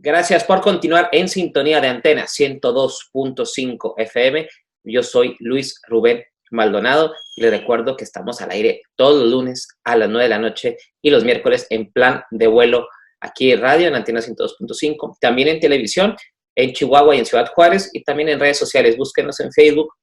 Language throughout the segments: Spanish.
Gracias por continuar en sintonía de Antena 102.5 FM. Yo soy Luis Rubén Maldonado y les recuerdo que estamos al aire todos los lunes a las 9 de la noche y los miércoles en plan de vuelo aquí en radio en Antena 102.5, también en televisión en Chihuahua y en Ciudad Juárez y también en redes sociales. Búsquenos en Facebook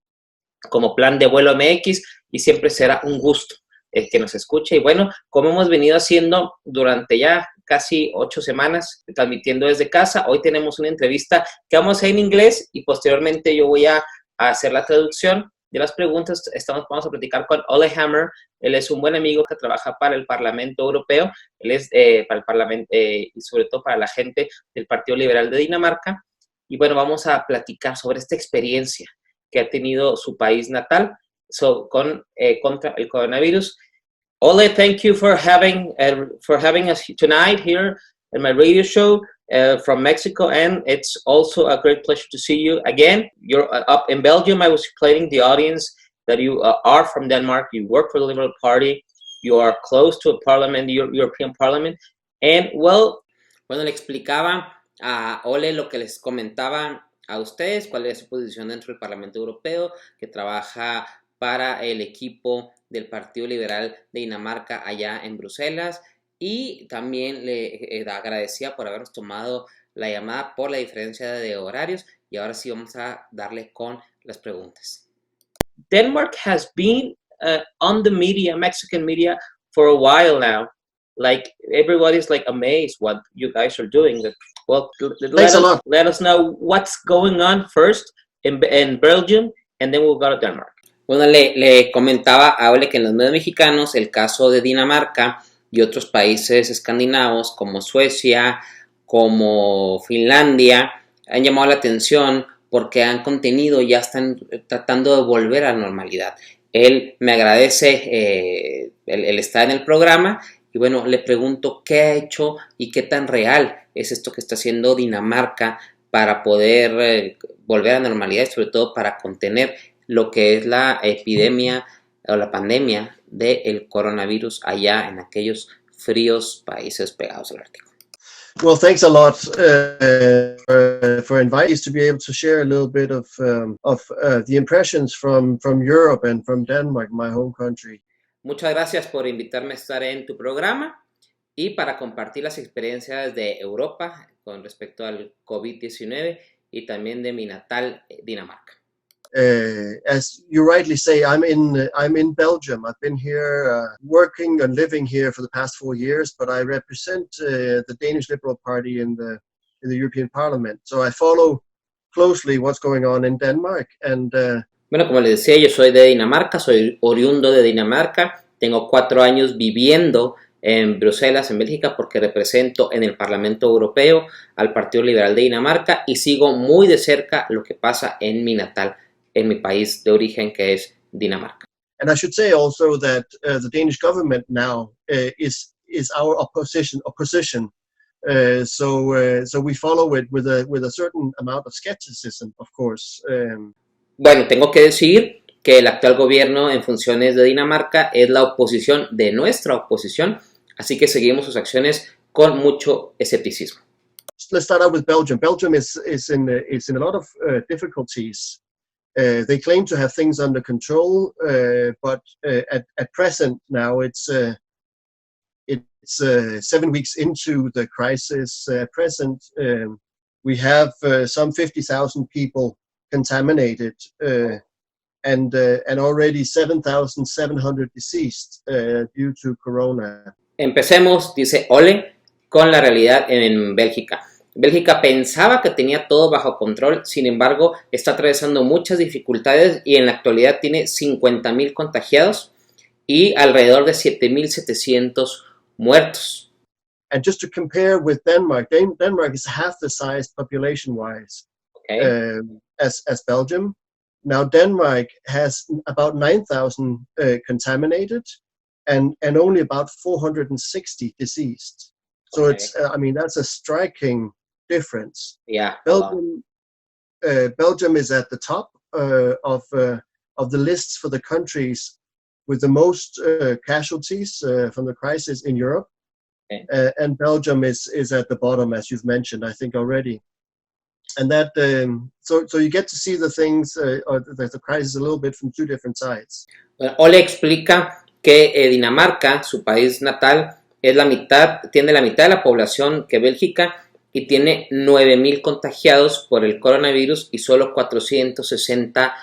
como Plan de Vuelo MX y siempre será un gusto el que nos escuche. Y bueno, como hemos venido haciendo durante ya casi 8 semanas, transmitiendo desde casa, hoy tenemos una entrevista que vamos a hacer en inglés y posteriormente yo voy a hacer la traducción de las preguntas. Vamos a platicar con Ole Hammer. Él es un buen amigo que trabaja para el Parlamento Europeo. Él es para el Parlamento y sobre todo para la gente del Partido Liberal de Dinamarca. Y bueno, vamos a platicar sobre esta experiencia que ha tenido su país natal contra el coronavirus. Ole, thank you for having us tonight here in my radio show from Mexico, and it's also a great pleasure to see you again. You're up in Belgium. I was explaining the audience that you are from Denmark. You work for the Liberal Party. You are close to a parliament, the European Parliament, and well, le explicaba a Ole lo que les comentaba a ustedes, cuál es su posición dentro del Parlamento Europeo, que trabaja para el equipo del Partido Liberal de Dinamarca allá en Bruselas, y también le agradecía por habernos tomado la llamada por la diferencia de horarios. Y ahora sí vamos a darle con las preguntas. Denmark has been on the media, Mexican media, for a while now. Like, everybody's like amazed what you guys are doing. Well, let us know what's going on first in Belgium, and then we'll go to Denmark. Bueno, le comentaba a Ole que en los medios mexicanos el caso de Dinamarca y otros países escandinavos como Suecia, como Finlandia, han llamado la atención porque han contenido, ya están tratando de volver a la normalidad. Él me agradece el estar en el programa. Y bueno, le pregunto qué ha hecho y qué tan real es esto que está haciendo Dinamarca para poder volver a la normalidad y sobre todo para contener lo que es la epidemia o la pandemia del coronavirus allá en aquellos fríos países pegados al Ártico. Well, thanks a lot for inviting us to be able to share a little bit of the impressions from Europe and from Denmark, my home country. Muchas gracias por invitarme a estar en tu programa y para compartir las experiencias de Europa con respecto al COVID-19 y también de mi natal Dinamarca. As you rightly say, I'm in Belgium. I've been here working and living here for the past 4 years, but I represent the Danish Liberal Party in the European Parliament. So I follow closely what's going on in Denmark. And bueno, como les decía, yo soy de Dinamarca, soy oriundo de Dinamarca. Tengo 4 años viviendo en Bruselas, en Bélgica, porque represento en el Parlamento Europeo al Partido Liberal de Dinamarca y sigo muy de cerca lo que pasa en mi natal, en mi país de origen, que es Dinamarca. And I should say also that the Danish government now is our opposition. So we follow it with a certain amount of skepticism, of course. Bueno, tengo que decir que el actual gobierno en funciones de Dinamarca es la oposición de nuestra oposición, así que seguimos sus acciones con mucho escepticismo. Let's start out with Belgium. Belgium is in a lot of difficulties. They claim to have things under control, but at present now it's 7 weeks into the crisis. At present, we have some 50,000 people contaminated, and already 7,700 deceased due to corona. Empecemos, dice Ole, con la realidad en Bélgica. Bélgica pensaba que tenía todo bajo control, sin embargo, está atravesando muchas dificultades y en la actualidad tiene 50,000 contagiados y alrededor de 7,700 muertos. And just to compare with Denmark, Denmark is half the size population-wise as Belgium. Now Denmark has about 9,000 contaminated and only about 460 deceased. So it's that's a striking difference. Yeah. Belgium is at the top of the lists for the countries with the most casualties from the crisis in Europe. Okay. And Belgium is at the bottom, as you've mentioned, I think already. And that so you get to see the things or the crisis a little bit from two different sides. Bueno, Ole explica que Dinamarca, su país natal, es tiene la mitad de la población que Bélgica y tiene 9,000 contagiados por el coronavirus y solo 460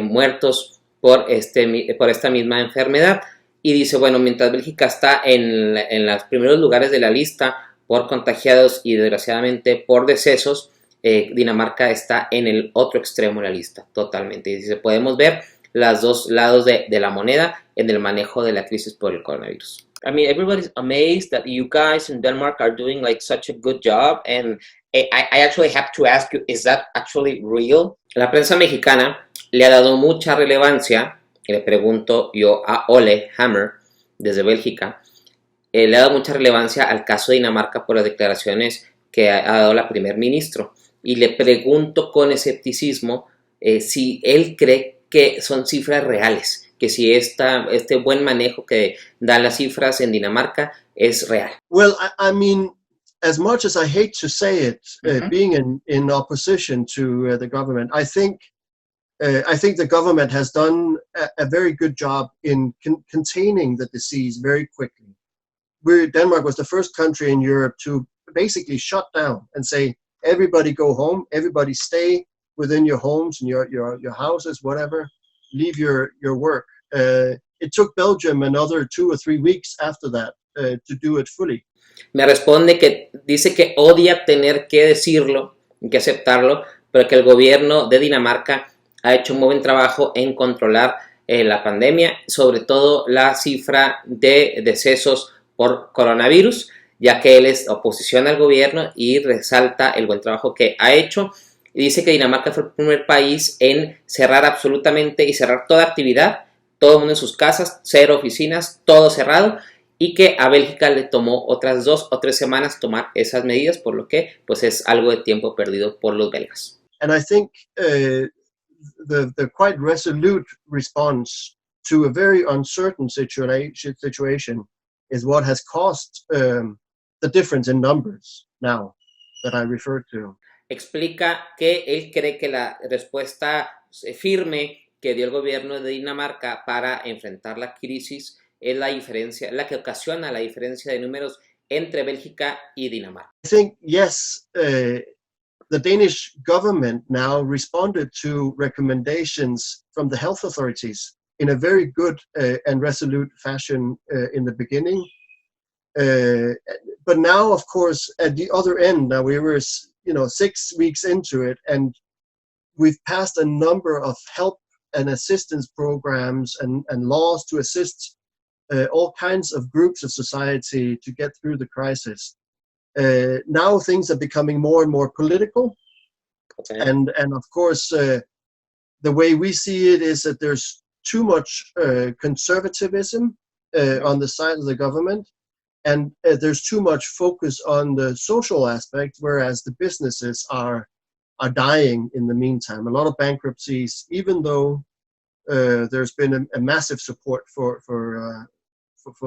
muertos por esta misma enfermedad. Y dice, bueno, mientras Bélgica está en los primeros lugares de la lista por contagiados y desgraciadamente por decesos, Dinamarca está en el otro extremo de la lista, totalmente. Y dice, podemos ver los dos lados de la moneda en el manejo de la crisis por el coronavirus. I mean, everybody's amazed that you guys in Denmark are doing like such a good job, and I actually have to ask you, is that actually real? La prensa mexicana le ha dado mucha relevancia, y le pregunto yo a Ole Hammer, desde Bélgica, le ha dado mucha relevancia al caso de Dinamarca por las declaraciones que ha dado la primer ministro, y le pregunto con escepticismo si él cree que son cifras reales, que si este buen manejo que dan las cifras en Dinamarca es real. Well, I mean, as much as I hate to say it, being in opposition to the government, I think the government has done a very good job in containing the disease very quickly. Denmark was the first country in Europe to basically shut down and say, everybody go home, everybody stay within your homes and your houses, whatever, leave your work. It took Belgium another 2 or 3 weeks after that to do it fully. Me responde que dice que odia tener que decirlo, que aceptarlo, pero que el gobierno de Dinamarca ha hecho un buen trabajo en controlar la pandemia, sobre todo la cifra de decesos por coronavirus, ya que él es oposición al gobierno y resalta el buen trabajo que ha hecho. Y dice que Dinamarca fue el primer país en cerrar absolutamente y cerrar toda actividad, todo el mundo en sus casas, 0 oficinas, todo cerrado, y que a Bélgica le tomó otras 2 o 3 semanas tomar esas medidas, por lo que pues es algo de tiempo perdido por los belgas. And I think the quite resolute response to a very uncertain situation is what has caused the difference in numbers now that I referred to. Explica que él cree que la respuesta firme que dio el gobierno de Dinamarca para enfrentar la crisis es la que ocasiona la diferencia de números entre Bélgica y Dinamarca. I think, yes, the Danish government now responded to recommendations from the health authorities in a very good and resolute fashion in the beginning. But now, of course, at the other end, now we were 6 weeks into it, and we've passed a number of help and assistance programs and laws to assist all kinds of groups of society to get through the crisis. Now things are becoming more and more political. Okay. And of course, the way we see it is that there's too much conservatism on the side of the government, and there's too much focus on the social aspect, whereas the businesses are dying in the meantime. A lot of bankruptcies, even though there's been a massive support for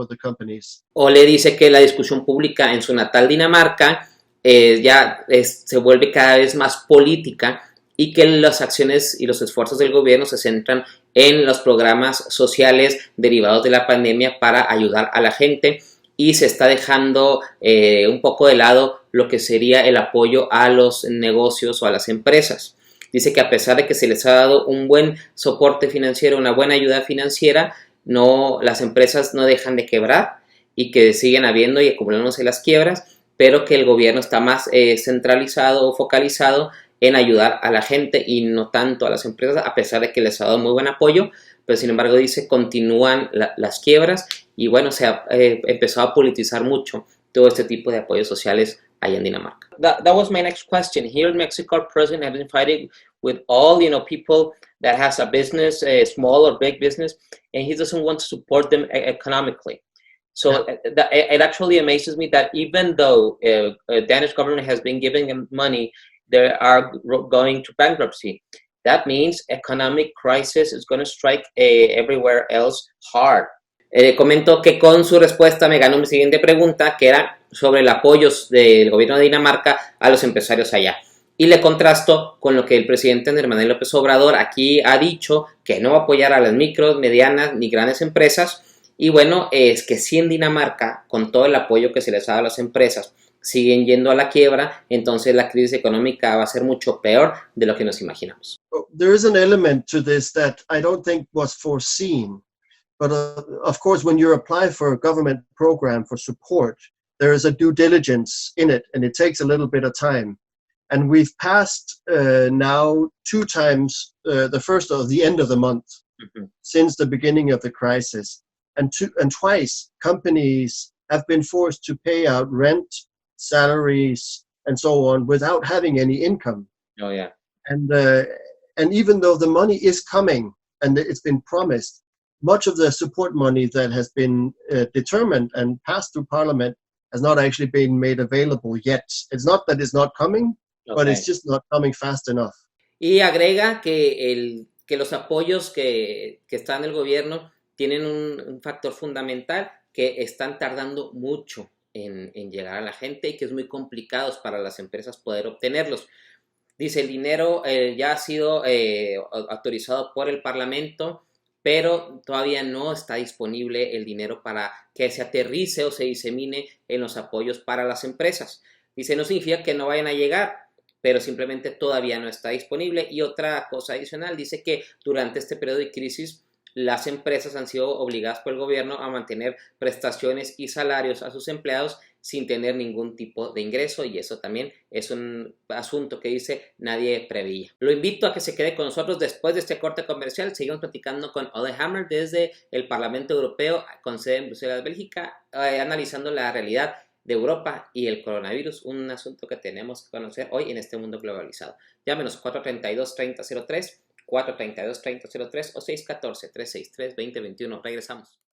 the companies. Ole dice que la discusión pública en su natal Dinamarca se vuelve cada vez más política y que las acciones y los esfuerzos del gobierno se centran en los programas sociales derivados de la pandemia para ayudar a la gente, y se está dejando un poco de lado lo que sería el apoyo a los negocios o a las empresas. Dice que a pesar de que se les ha dado un buen soporte financiero, una buena ayuda financiera, las empresas no dejan de quebrar y que siguen habiendo y acumulándose las quiebras, pero que el gobierno está más centralizado o focalizado en ayudar a la gente y no tanto a las empresas, a pesar de que les ha dado muy buen apoyo, pero sin embargo dice continúan las quiebras y bueno, se ha empezado a politizar mucho todo este tipo de apoyos sociales allá en Dinamarca. That was my next question. Here in Mexico, our president has been fighting with all people that has a business, a small or big business, and he doesn't want to support them economically. So it actually amazes me that even though Danish government has been giving them money, they are going to bankruptcy. That means economic crisis is going to strike everywhere else hard. Comentó que con su respuesta me ganó mi siguiente pregunta, que era sobre el apoyo del gobierno de Dinamarca a los empresarios allá. Y le contrasto con lo que el presidente Andrés Manuel López Obrador aquí ha dicho, que no va a apoyar a las micros, medianas ni grandes empresas. Y bueno, es que si en Dinamarca, con todo el apoyo que se les ha dado a las empresas, siguen yendo a la quiebra, entonces la crisis económica va a ser mucho peor de lo que nos imaginamos. There is an element to this that I don't think was foreseen. But of course, when you apply for a government program for support, there is a due diligence in it, and it takes a little bit of time. And we've passed now 2 times the first or the end of the month since the beginning of the crisis. And twice companies have been forced to pay out rent, salaries, and so on without having any income. Oh, yeah. And even though the money is coming and it's been promised, much of the support money that has been determined and passed through Parliament has not actually been made available yet. It's not that it's not coming, but it's just not coming fast enough. Y agrega que los apoyos que están en el gobierno tienen un factor fundamental, que están tardando mucho en llegar a la gente y que es muy complicado para las empresas poder obtenerlos. Dice, el dinero ya ha sido autorizado por el Parlamento, pero todavía no está disponible el dinero para que se aterrice o se disemine en los apoyos para las empresas. Dice, no significa que no vayan a llegar, pero simplemente todavía no está disponible. Y otra cosa adicional, dice que durante este periodo de crisis las empresas han sido obligadas por el gobierno a mantener prestaciones y salarios a sus empleados sin tener ningún tipo de ingreso, y eso también es un asunto que dice nadie preveía. Lo invito a que se quede con nosotros después de este corte comercial. Seguimos platicando con Ole Hammer desde el Parlamento Europeo con sede en Bruselas, Bélgica, analizando la realidad de Europa y el coronavirus, un asunto que tenemos que conocer hoy en este mundo globalizado. Llámenos 432-3003, 432-3003 o 614-363-2021. Regresamos.